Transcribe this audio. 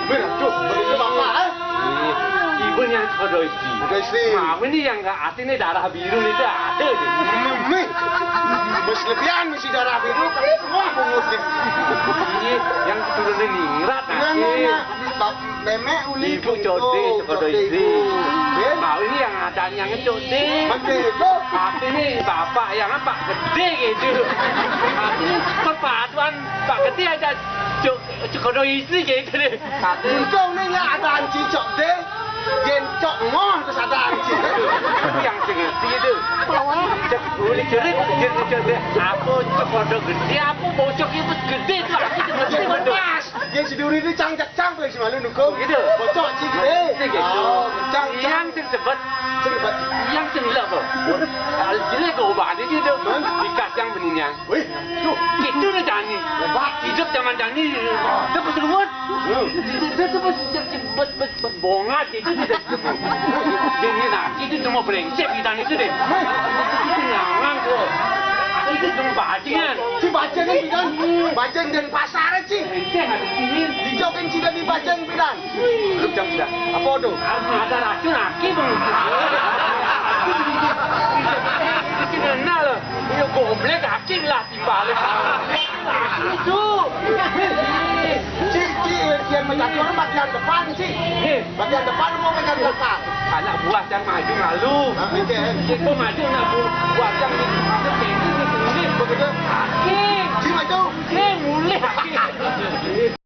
Tuh, begitu bapak, Ibu yang kodo istri. Kamu ini yang artinya darah biru itu ada sih. Mas lebihan mesti darah biru kan semua bungusnya. Ini yang keturunan ningrat nanti. Memek uli Ibu code kodo istri. Mau ini yang ada yang code. Begitu. Tapi ini bapak yang apa gede gitu. Tapi ini perpaduan pak gede aja kodo istri gitu deh. Engkau ni ada anci cok deh. Jen cok ngoh terus ada anci. Yang sengerti itu. Boleh cerit deh. Apa kodo gede, apa bocok itu gede tuh. Aku Jen pas. Jen siduri ni cangcak sampai semalu nukung. Gitu. Bocok cik deh. Gitu. Cang Yang tersebut cepat. yang senilai apa? Aljilah kau obat itu tu. Dikas yang beninya. Wih, tuh. Itu dah jani. Hidup zaman jani. Dia berseruat. Dia bongat itu tidak. Dia nak itu cuma brengsek kita itu deh. Itu nyangang tu. Itu cuma bajingan. Si bajang ni kan? Bajang dan pasar cik. Brengsek ada sini. Dijokin cik dari bajang bidan. Jam sudah. Apa tu? Ada racun aki bang. Itu kenal lah. Ini goblek aki lah timbal. Itu. Cik, yang menjadi orang bagian depan cik. Bagian depan mau bagian belakang. Anak buah yang maju lalu. Itu maju nak buah yang ini. Begitu. Aki. Cik maju. Mulai aki.